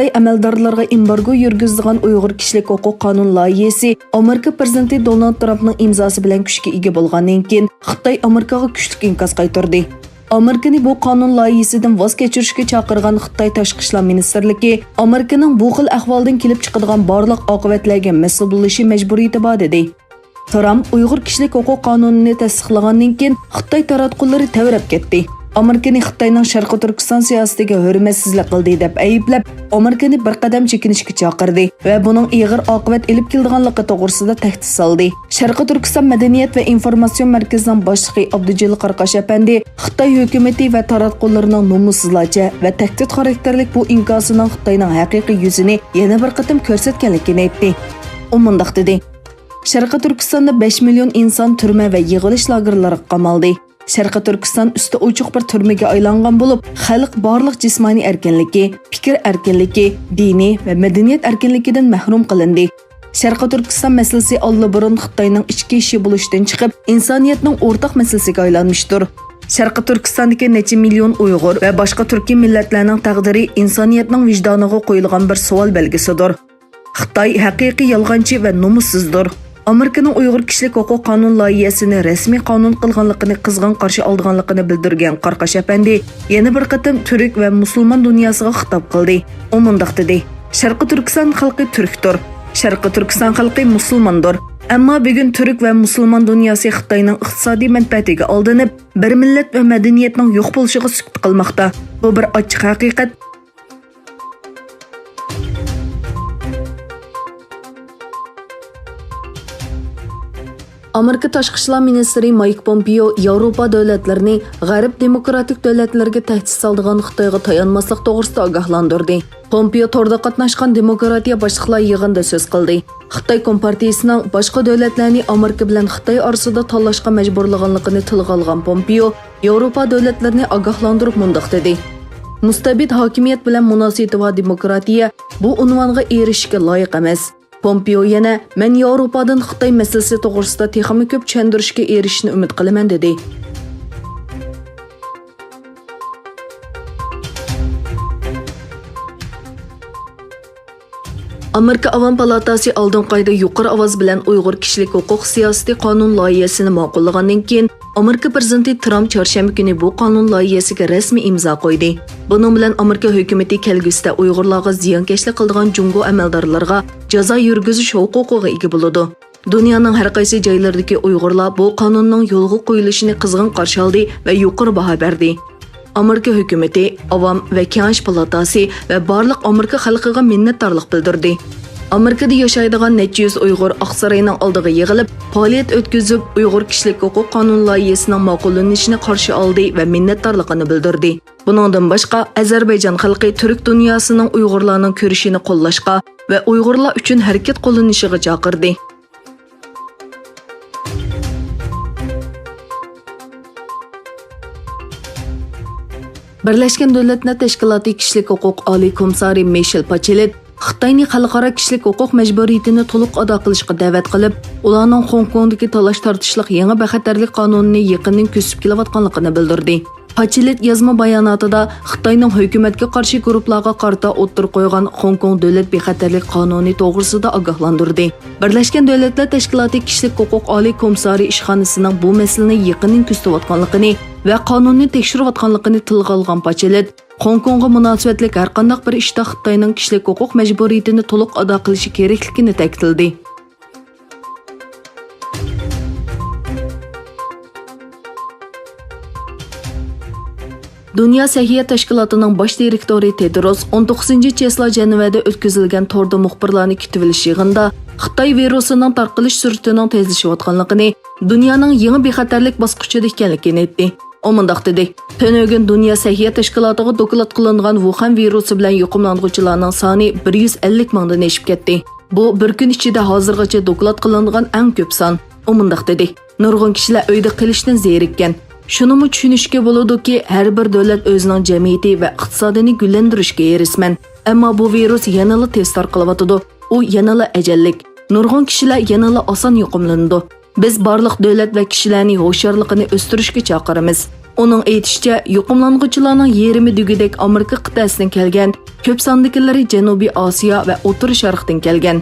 Xitoy amaldorlarga embargo yurgizgan Uyg'ur kishilik huquq qonun loyihasi Amerika prezidenti Donald Trumpning imzosi bilan kuchga ega bo'lgandan keyin Xitoy Amerikaga kuchli inkos qaytardi. Amerikani bu qonun loyihasidan voz kechirishga chaqirgan Xitoy Tashqi ishlar ministrligi Amerikaning bu xil ahvoldan kelib chiqadigan barliq oqibatlarga mas'ul bo'lishi majburiyati bor dedi. Trump Uyg'ur kishilik huquq qonunini tasdiqlagandan keyin Xitoy taratqullari tavrab ketdi. Amerikani Xitoyning Sharqi Turkiston siyosatiga hurmatsizlik qildi deb ayblab, Amerikani bir qadam chekinishga chaqirdi va buning ig'ir oqibat elib kelganligi to'g'risida tahdid soldi. Sharqi Turkiston madaniyat va informatsion markazining boshlig'i Abdujalil Qarqash apandi Xitoy hukumati va taratqullarining nomussizlarcha va tahdid xarakterlik bu inkosining Xitoyning haqiqiy yuzini yana bir qatam ko'rsatganligini aytdi. U mundaq dedi: Sharqi Turkistonda 5 million inson turma va yig'ilish lagerlariga qamaldi. Sharqi Turkiston usti ochiq bir turmaga aylangan bo'lib, xalq barliq jismoniy erkinligi, fikr erkinligi, diniy va madaniyat erkinligidan mahrum qilindi. Sharqi Turkiston masalasi allburun Xitoyning ichki ishi bo'lishdan chiqib, insoniyatning o'rtaq masalasiga aylanmışdir. Sharqi Turkistondagi necha million Uyg'ur va boshqa turkiy millatlarning taqdiri insoniyatning vijdoniga qo'yilgan bir savol belgisidir. Xitoy haqiqiy yolg'onchi va nomussizdir. Amerikaning Uyg'ur kishilik huquq qonun loyihasini rasmiy qonun qilganligini qizg'in qarshi olganligini bildirgan Qarqash apandi yana bir qatam turk va musulmon dunyosiga xitob qildi. U mundaq dedi: Sharqi Turkiston xalqi turkdir. Sharqi Turkiston xalqi musulmondir. Ammo bugun turk va musulmon dunyosi Xitoyning iqtisodiy manfaatiga aldanib, bir millat va madaniyatning yo'q bo'lishiga sukut qilmoqda. Bu bir ochiq haqiqat. Amerika Tashqi ishlar ministri Mike Pompeo Yevropa davlatlarini g'arb demokratik davlatlarga tahdid soladigan Xitoyga tayanmaslik to'g'risida ogohlantirdi. Pompeo torda qatnashgan demokratiya boshliqlar yig'inida so'z qildi. Xitoy Kompartiyasining boshqa davlatlarni Amerika bilan Xitoy orasida tanlashga majburlaganligini tilga olgan Pompeo Yevropa davlatlarini ogohlantirib mundaq dedi: Mustabid hokimiyat bilan munosabati va demokratiya bu unvonga erishishga loyiq emas. Pompeo yana men Yevropadan Xitoy masalasi to'g'risida texnik ko'p tushuntirishga erishishni umid qilaman dedi. Amerika Avam palatasi oldin qayda yuqori ovoz bilan Uyg'ur kishilik huquq siyosati qonun loyihasini ma'qullagandan keyin Amerika prezidenti Trump chorshanba kuni bu qonun loyihasiga rasmiy imzo qo'ydi. Buning bilan Amerika hukumati kelgusida Uyg'urlarga ziyonkashlik qilgan Jungo amaldorlarga jazo yurgizish huquqiga ega bo'ladi. Dunyoning har qaysi joylaridagi Uyg'urlar bu qonunning yo'lga qo'yilishini qizg'in qarshi oldi va yuqori baho berdi. Amerika hukumati, Avam va Kengash palatasi va barliq Amerika xalqiga minnatdorlik bildirdi. Amerikada yashaydigan necha yuz Uyg'ur Oqsaroyning oldiga yig'ilib, faoliyat o'tkazib, Uyg'ur kishilik huquq qonun loyihasining ma'qullanishini qarshi oldi va minnatdorligini bildirdi. Buningdan boshqa, Ozarbayjon xalqi turk dunyosining Uyg'urlarning ko'rishini qo'llashga va Uyg'urlar uchun harakat qo'llanishiga chaqirdi. Birlashgan Davlatlar Tashkiloti kishilik huquq oliy komissari Michelle Bachelet Xitoyning xalqaro kishilik huquq majburiyatini to'liq ado qilishga da'vat qilib, ularning Hong Kongdagi talash-tortishlik yangi bexatarlik qonunini yaqindan ko'sib kelayotganligini bildirdi. Bachelet yozma bayonotida Xitoyning hukumatga qarshi guruhlarga qarata o'tir qo'ygan Hong Kong davlat bexatarlik qonuni to'g'risida ogohlantirdi. Birlashgan Davlatlar Tashkiloti kishilik huquq oliy komissari ishxonasining bu masalani yaqindan kuzatayotganligini va qonunni tekshirayotganligini tilga olgan Bachelet, Hong Kongga munosabatli har qanday bir ishda Xitoyning kishilik huquq majburiyatini to'liq ado qilishi kerakligini ta'kidladi. Dünya Səhiyyə Təşkilatının baş direktori Tedros 19 çesla Cenevada o'tkazilgan torda muxbirlarni kutib olish yig'inida Xitoy virusining tarqalish sur'atining tezlashayotganligini, dunyoning yangi bexatarlik bosqichida ekanligini aytdi. O mundaq dedi: "Tönögün Dünya Səhiyyə Təşkilatıga doklad qilingan Wuhan virusi bilan yuqumlanuvchilarning soni 150 mingdan oshib ketdi. Bu bir kun ichida hozirgacha doklad qilingan eng ko'p son." O mundaq dedi: "Nurg'un kishilar uyda qilishdan zerikkan. Shunimi tushunishga bo'ladiki, har bir davlat o'zining jamiyati va iqtisodini gullantirishga erishman. Ammo bu virus yanada tez tarqalyotidi. U yanada ajallik. Nurg'un kishilar yanada oson yuqumlanadi. Biz barliq davlat va kishilarning ho'sharligini o'stirishga chaqiramiz." Uning aytishicha, yuqumlanuvchilarning yarmi degudek Amerika qit'asidan kelgan, ko'p sondagilari Janubiy Osiyo va O'rta Sharqdan kelgan.